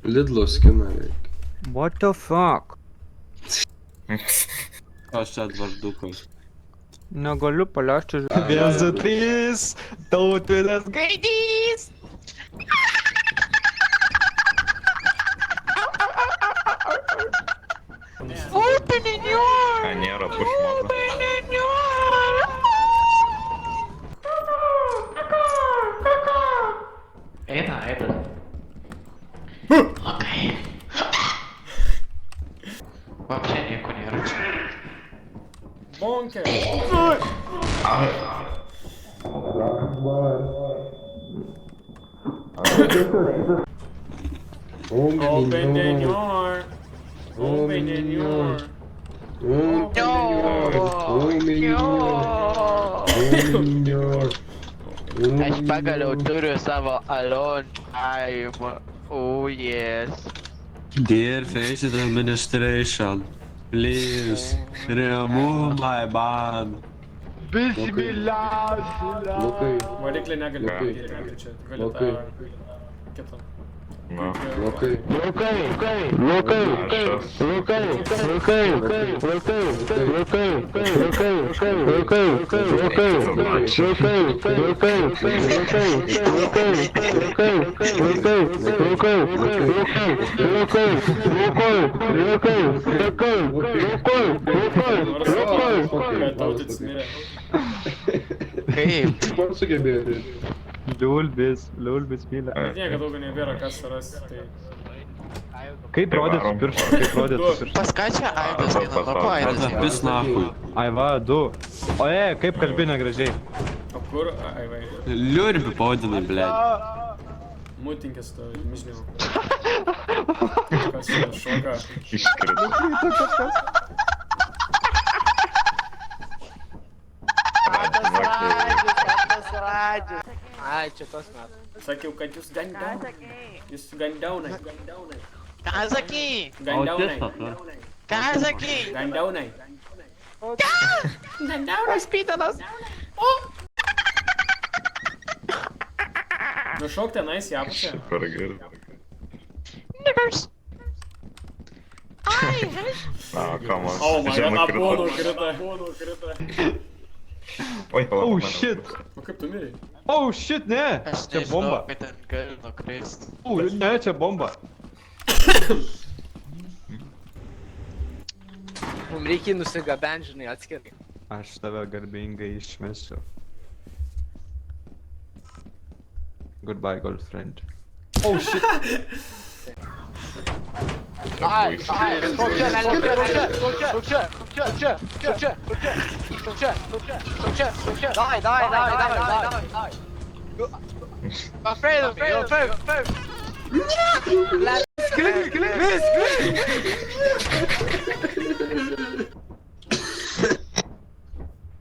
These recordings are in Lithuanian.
Lidlo skiną reikia. What the fuck? Aš čia atvardukas. Negaliu paleisti Vienas, du, trys, tautvidas gaidys. Opening your! A nėra pušmogo. Opening your! Eita. Okej. Вообще nieko nėra čia. Bonkė. Open the door. Open the door. Aš pagaliau turiu savo alone time. Oh yes. Dear Facial Administration, please remove my ban. Bismillah. Lukai, Variklį negali Lukai. pakeiti čia. Gali Lukai. tą kitą. Nu, Lukai. Bet tautis mirė. Kaip? Man sugebėjo. Liulbis mylė. Nieko daugiau nebėra kas surasti. Tai... Kaip rodytų pirštą, kaip rodytų pirštą. Pas ką čia aidas eina? Nuo ko aidas eina? Pis nahui. Ai va, du. O kaip kalbi negražiai. O kur? Ai vai. Liurbi pavadinai, blėd. Mutinkės to mižniau. Kas čia šoka? iškrito. Ai, čia tos metų. Sakiau, kad jūs gan daunai. Jūs gan daunai. Ką sakai? Gan daunai. Ką sakai? Gan daunai. Hospitalas. Nušok tenais į apusę. Super gerai. Niggers. Ai, Na, kamas. O, man Žemai abuonu krito. krita. Oi, palauk. Oh mane shit. užpuolė. O kaip tu mirei? Oh shit, ne. aš Čia bomba. nežinau, kad ten gali nukrist. Ne, čia bomba. Mums reikia nusigabent, žinai, atskirai. Aš tave garbingai išmesiu. Goodbye, girlfriend. Oh shit. Ai, stok čia, Давай. Afraid of me, afraid.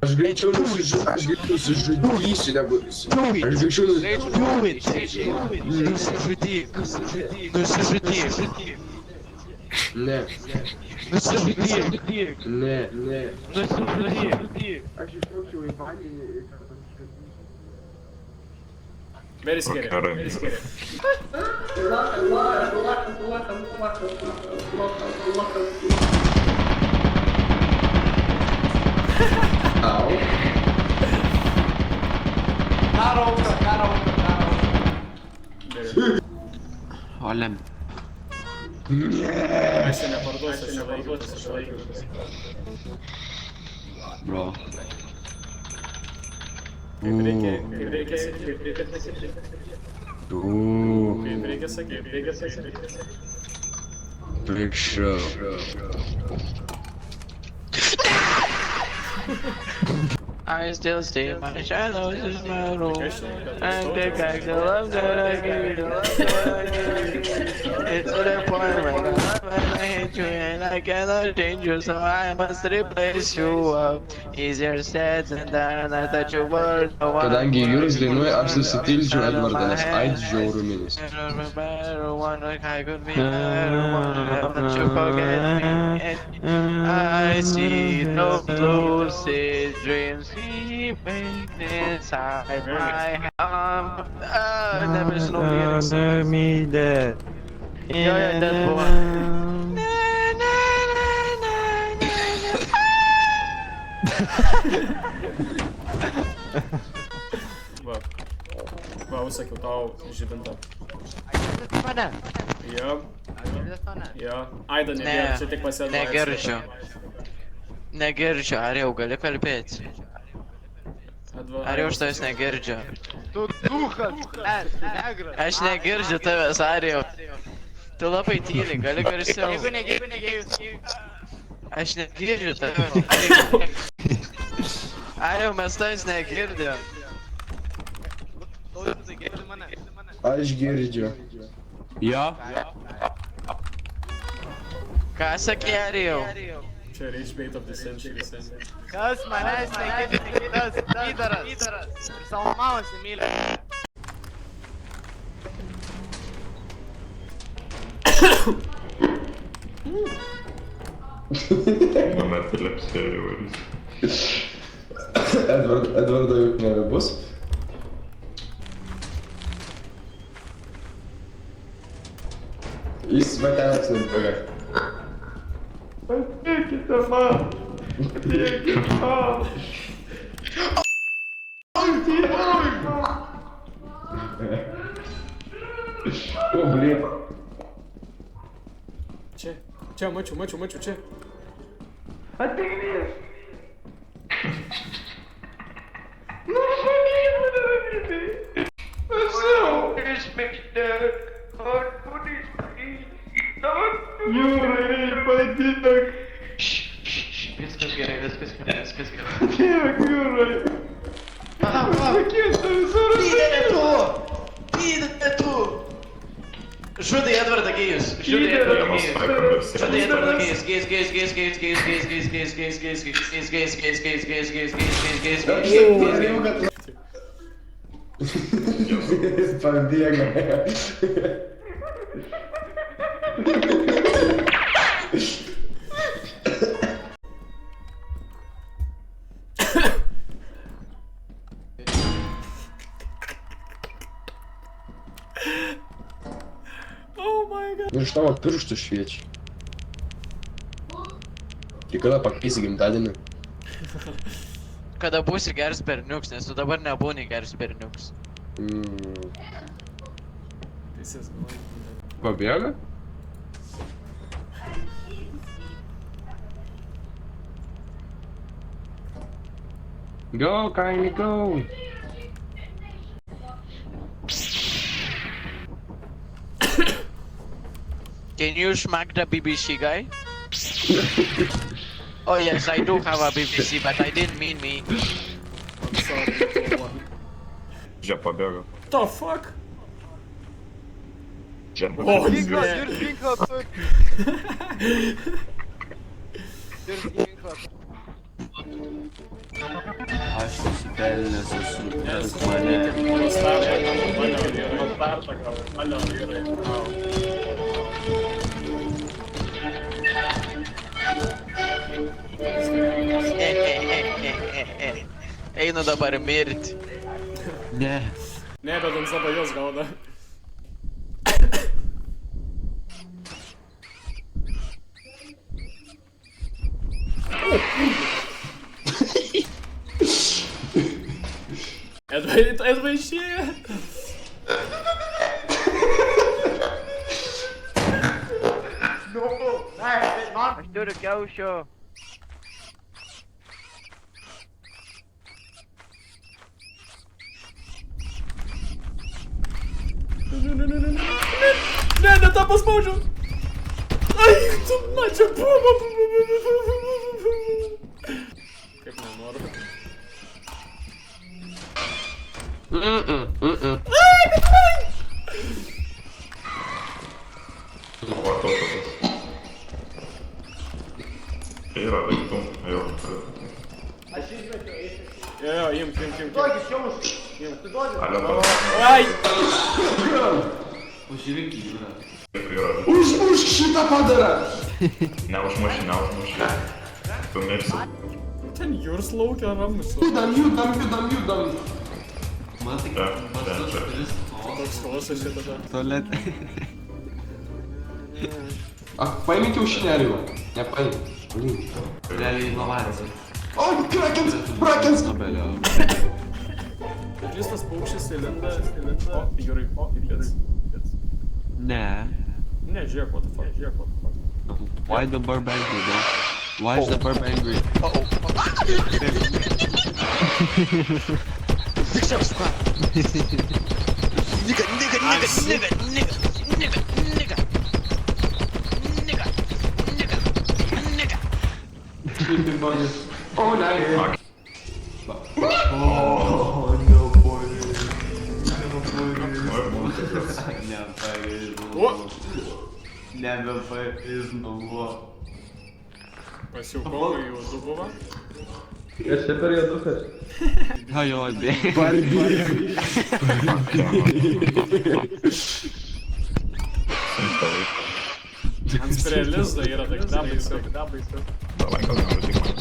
Aš greičiau nusižudysiu, negu... Aš greičiau Nusižudyk. Ne. Ne. Aš ištraukčiau į vandenį ir... Very scary. Gerai. Very scary. Au. Olem. Aš čia neparduosiu, aš neparduosiu. Bro. Kaip reikia sakyti. Kaip reikia sakyti. Big show. I still see my shadows in my room. And take back the love that I gave you. It's to the point where I hate you and I cannot change you, so I must replace you. Easier said than done. I thought you were the one. Kadangi Jūras dainuoja, aš susitildžiau Edvardą, nes Ait žiauruminis. I see no lucid dreams sleeping inside my heart. Never snow Me dead. Jo, net buvo. Va. Va, užsakiau tau žibintą. Mane. Jo. Jo. Aida nebėra, čia tik pasėdė. Negirdžiu. Negirdžiu, ar jau gali kalbėti? Ar jau aš tavęs negirdžiu? Tu duchas, negras. Aš negirdžiu tavęs, Arijau. Tu labai tyli, gali garsiau. Aš negirdžiu tavęs. Arijau, mes tavęs negirdėm. Aš girdžiu. Jo. Ką sakė, Arijau? Čia Rage Bait of the Century. Kas manęs negirdi, tas įdaras. Ir savo mamą įsimylė. Man epilepsija jau ir. Edvardo juk nebebus. Jis matelis nebėga. Ateikite man! Ateikite man! O, blėt. Čia, mačiau, čia. Jūrai, padėk! Viskas gerai. Tiek, Jūrai! Pydate tu! Žudai Edvardą Gėjus! Žudai Edvardą Gėjus! Jis pabėga. Oh my god. Nu iš tavo pirštų šviečia. Tai kada pakeisi gimtadienį? Kada būsi geras berniuks, nes tu dabar nebūni geras berniuks. Pabėga? Go, Kaini, go! Can you smack the BBC guy? Oh yes, I do have a BBC, but I didn't mean me. Čia pabėgo. The fuck? Čia Oh, pabėgo. yeah. Aš nusipelnęs esu per mane. Einu dabar mirti. Ne. Ne, bet ant savo jos gauda. Edvai išėjo. Aš turiu kiaušio. Ne, tą paspaudžiau. Ai, tu mačiau. Kaip nenoriu. Yra daiktų, jau. Jo, imk. Alio, Ai! Užrinkį jūrą. yra. Užmušk šitą padarą! Neužmuši. Tu mirsi. Ten jūrs laukia ramus. Judam. Man tai Čia. Toks chaosas šitą. tualetė. Paimi kiaušinėlį jau. Nepaimi. Paimk. Realiai inovacija. O, Krakens! Nobelio. Žistas paukštis įlinda. O, gerai, ir jis. Ne. Ne, žiūrėk, what the fuck. Why the bird angry, bro? Why is the bird angry? Sleeping bunny. Oh, nein. Nebepaiznumo. Pasiaukoju jau dubuvą. Aš čia per juodukas. Ajoj, bė. Ant prie lizdo yra tak dabaisu. Давай, gal nenutikmas.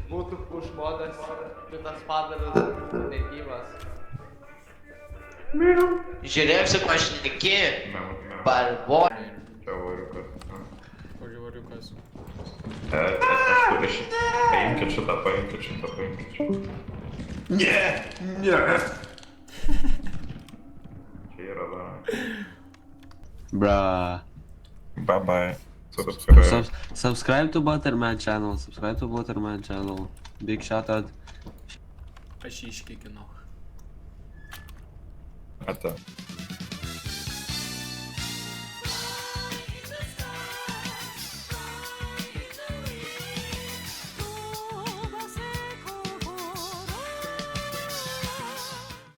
Būtų pušmodas, šitas padaras būtų negyvas. Žiūrėsiu, ko aš neki, Memo. barbonai. Čia variukas. Kogi variukas. Aš turiu šitą. Paimkit šitą. Ne! Čia yra, da. Bruh. Bye bye. Subscribe. Subscribe to Butterman channel. Big shout out. Aš jį iškikinau. Ate.